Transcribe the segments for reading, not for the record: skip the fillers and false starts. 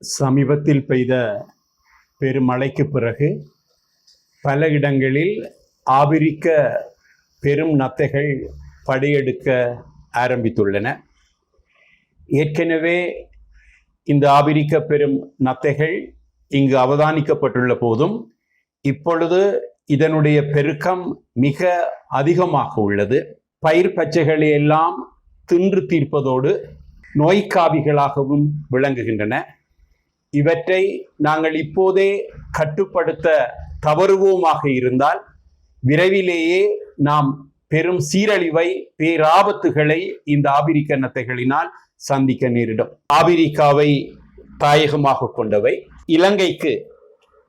சமீபத்தில் பெய்த பெருமழைக்கு பிறகு பல இடங்களில் ஆபிரிக்க பெரும் நத்தைகள் படையெடுக்க ஆரம்பித்துள்ளன. ஏற்கனவே இந்த ஆபிரிக்க பெரும் நத்தைகள் இங்கு அவதானிக்கப்பட்டுள்ள போதும் இப்பொழுது இதனுடைய பெருக்கம் மிக அதிகமாக உள்ளது. பயிர் பச்சைகளை எல்லாம் தின்று தீர்ப்பதோடு நோய்க்காவிகளாகவும் விளங்குகின்றன. இவற்றை நாங்கள் இப்போதே கட்டுப்படுத்த தவறுவோமாக இருந்தால் விரைவிலேயே நாம் பெரும் சீரழிவை, பேராபத்துகளை இந்த ஆபிரிக்க நத்தைகளினால் சந்திக்க நேரிடும். ஆபிரிக்காவை தாயகமாக கொண்டவை. இலங்கைக்கு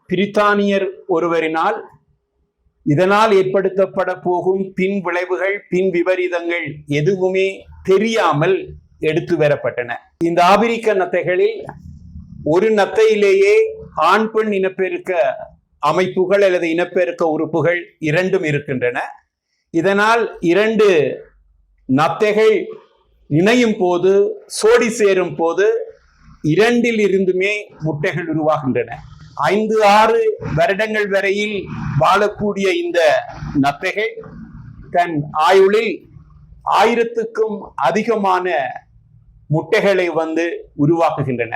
பிரித்தானியர் ஒருவரினால் இதனால் ஏற்படுத்தப்பட போகும் பின் விளைவுகள், பின் விபரீதங்கள் எதுவுமே தெரியாமல் எடுத்து வரப்பட்டன. இந்த ஆபிரிக்க நத்தைகளில் ஒரு நத்தையிலேயே ஆண் பெண் இனப்பெருக்க அமைப்புகள் அல்லது இனப்பெருக்க உறுப்புகள் இரண்டும் இருக்கின்றன. இதனால் இரண்டு நத்தைகள் இணையும் போது, சோடி சேரும் போது இரண்டில் இருந்துமே முட்டைகள் உருவாகின்றன. 5-6 வருடங்கள் வரையில் வாழக்கூடிய இந்த நத்தைகள் தன் ஆயுளில் 1000க்கும் அதிகமான முட்டைகளை உருவாக்குகின்றன.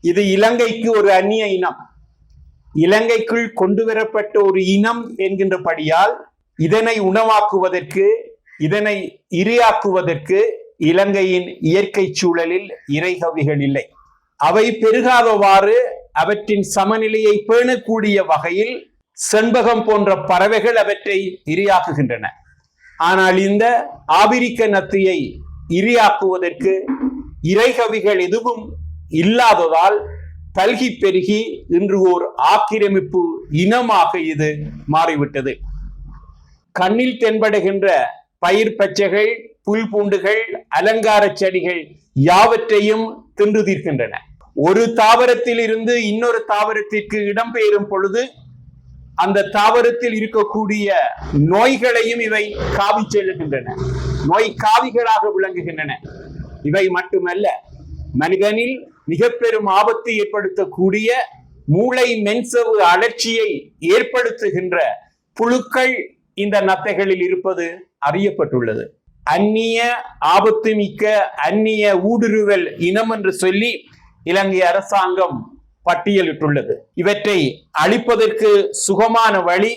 இது இலங்கைக்கு ஒரு அந்நிய இனம். இலங்கைக்குள் கொண்டு வரப்பட்ட ஒரு இனம் என்கின்றபடியால் இதனை உணவாக்குவதற்கு, இதனை இரையாக்குவதற்கு இலங்கையின் இயற்கை சூழலில் இறைகவிகள் இல்லை. அவை பெருகாதவாறு அவற்றின் சமநிலையை பேணக்கூடிய வகையில் செண்பகம் போன்ற பறவைகள் அவற்றை இரையாக்குகின்றன. ஆனால் இந்த ஆபிரிக்க நத்தையை இரையாக்குவதற்கு இறைகவிகள் எதுவும் இல்லாததால் பல்கி பெருகி இன்று ஓர் ஆக்கிரமிப்பு இனமாக இது மாறிவிட்டது. கண்ணில் தென்படுகின்ற பயிர் பச்சைகள், புல் பூண்டுகள், அலங்கார செடிகள் யாவற்றையும் தின்று தீர்க்கின்றன. ஒரு தாவரத்தில் இருந்து இன்னொரு தாவரத்திற்கு இடம்பெயரும் பொழுது அந்த தாவரத்தில் இருக்கக்கூடிய நோய்களையும் இவை காவி செல்லுகின்றன. நோய் காவிகளாக விளங்குகின்றன. இவை மட்டுமல்ல, மனிதனில் மிக பெரும் ஆபத்தை ஏற்படுத்தக்கூடிய மூளை மென்சவு அழற்சியை ஏற்படுத்துகின்ற புழுக்கள் இந்த நத்தைகளில் இருப்பது அறியப்பட்டுள்ளது. அந்நிய ஆபத்து மிக்க அந்நிய ஊடுருவல் இனம் என்று சொல்லி இலங்கை அரசாங்கம் பட்டியலிட்டுள்ளது. இவற்றை அழிப்பதற்கு சுகமான வழி,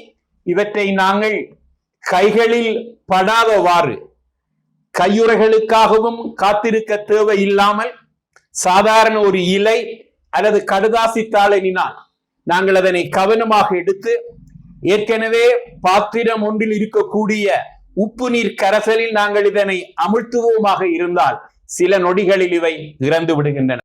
இவற்றை நாங்கள் கைகளில் படாதவாறு கையுறைகளுக்காகவும் காத்திருக்க தேவையில்லாமல் சாதாரண ஒரு இலை அல்லது கடுதாசி தாளினால் நாங்கள் அதனை கவனமாக எடுத்து ஏற்கனவே பாத்திரம் ஒன்றில் இருக்கக்கூடிய உப்பு நீர் கரைசலில் நாங்கள் இதனை அமிழ்த்துவோமாக இருந்தால் சில நொடிகளில் இவை இறந்து விடுகின்றன.